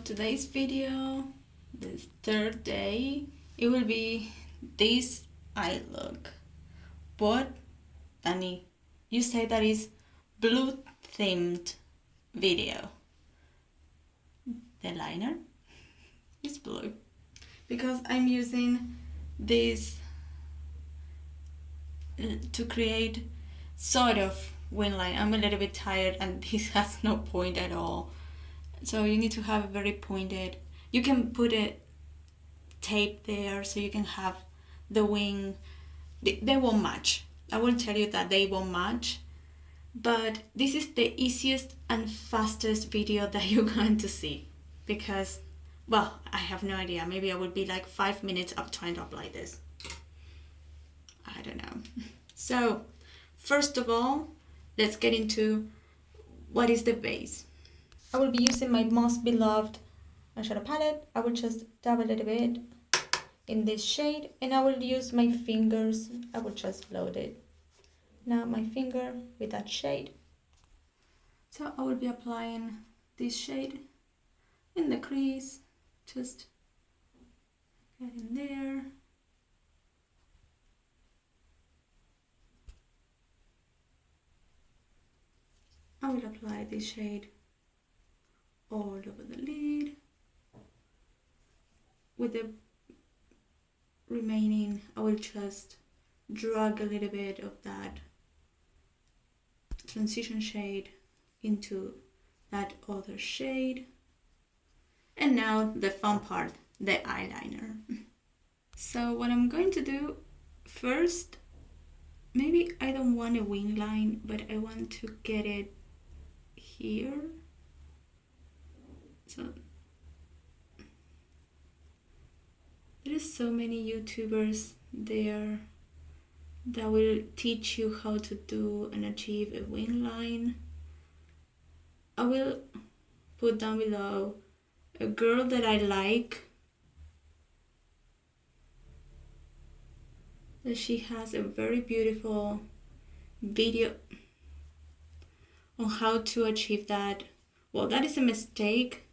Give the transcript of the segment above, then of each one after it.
today's video, the third day, it will be this eye look. But Danny, you say that is blue themed video. The liner is blue because I'm using this to create sort of wing line. I'm a little bit tired and this has no point at all. So you need to have a very pointed. You can put a tape there so you can have the wing. They won't match. I will tell you that they won't match. But this is the easiest and fastest video that you're going to see. Because, well, I have no idea. Maybe I would be like 5 minutes of trying to apply this. I don't know. So, first of all, let's get into what is the base. I will be using my most beloved eyeshadow palette. I will just dab a little bit in this shade and I will use my fingers. I will just load it. Now my finger with that shade. So I will be applying this shade in the crease. Just get in there. I will apply this shade all over the lid. With the remaining, I will just drag a little bit of that transition shade into that other shade. And now the fun part, the eyeliner. So what I'm going to do first, maybe I don't want a wing line, but I want to get it here. So there is so many YouTubers there that will teach you how to do and achieve a wing line. I will put down below a girl that I like, that she has a very beautiful video on how to achieve that. Well, that is a mistake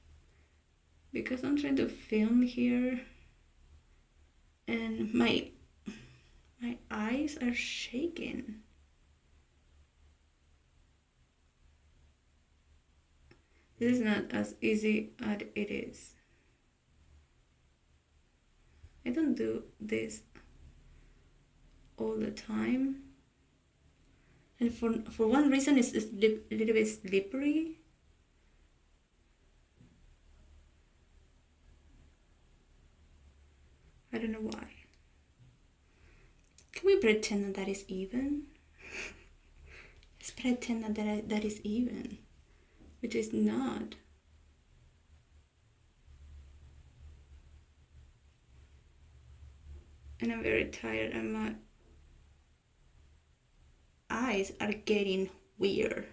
because I'm trying to film here and my eyes are shaking. This is not as easy as it is. I don't do this all the time. And for one reason, it's a little bit slippery. I don't know why. Can we pretend that that is even? Let's pretend that that is even, which is not. And I'm very tired and my eyes are getting weird.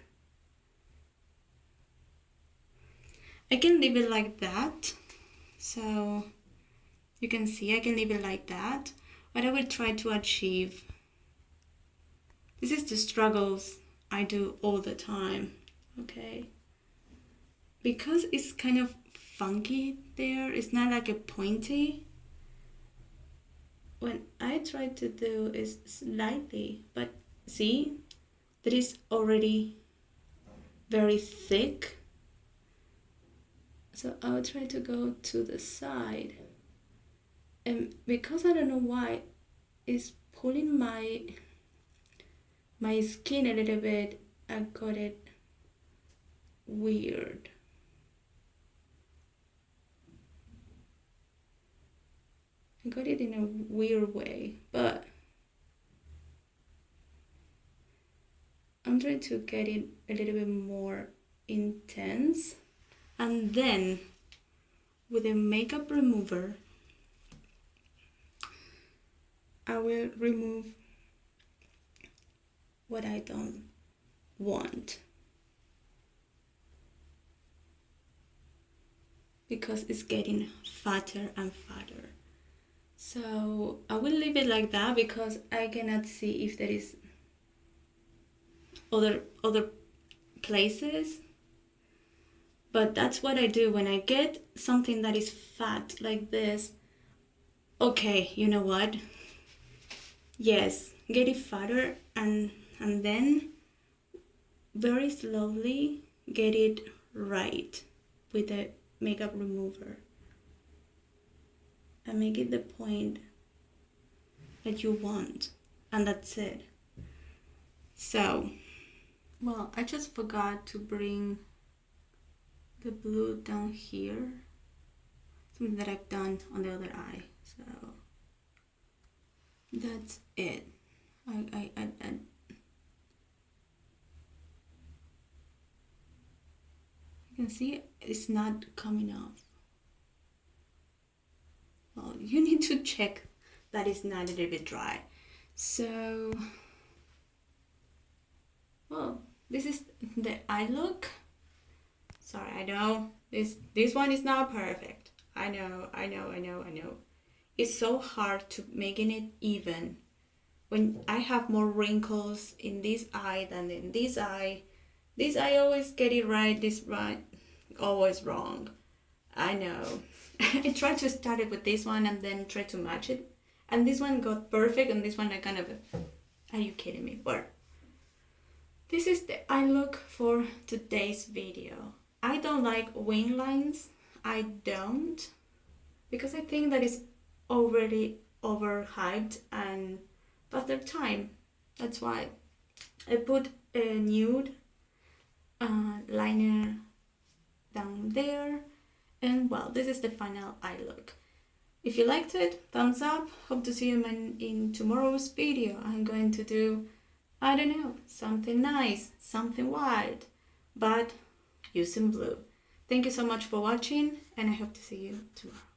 I can leave it like that. So you can see I can leave it like that. But I will try to achieve. This is the struggles I do all the time, okay? Because it's kind of funky there, it's not like a pointy. When I try to do is slightly, but see, that is already very thick. So I'll try to go to the side. And because I don't know why, it's pulling my skin a little bit. I got it weird. I got it in a weird way, but I'm trying to get it a little bit more intense. And then with a makeup remover, I will remove what I don't want because it's getting fatter and fatter. So I will leave it like that because I cannot see if there is other places. But that's what I do when I get something that is fat like this. Okay, you know what? Yes, get it fatter and then very slowly get it right with a makeup remover and make it the point that you want, and that's it. So, well, I just forgot to bring the blue down here, something that I've done on the other eye, so that's it. I you can see it's not coming off. Well, you need to check that it's not a little bit dry. So, well, this is the eye look. Sorry, I know this one is not perfect. I know. It's so hard to making it even. When I have more wrinkles in this eye than in this eye always get it right, this right, always wrong. I know. I tried to start it with this one and then try to match it. And this one got perfect and this one I kind of, are you kidding me? But this is the eye look for today's video. I don't like wing lines. I don't. Because I think that it's already overhyped and past their time. That's why I put a nude liner down there. And well, this is the final eye look. If you liked it, thumbs up. Hope to see you in tomorrow's video. I'm going to do, I don't know, something nice, something wild, but using blue. Thank you so much for watching, and I hope to see you tomorrow.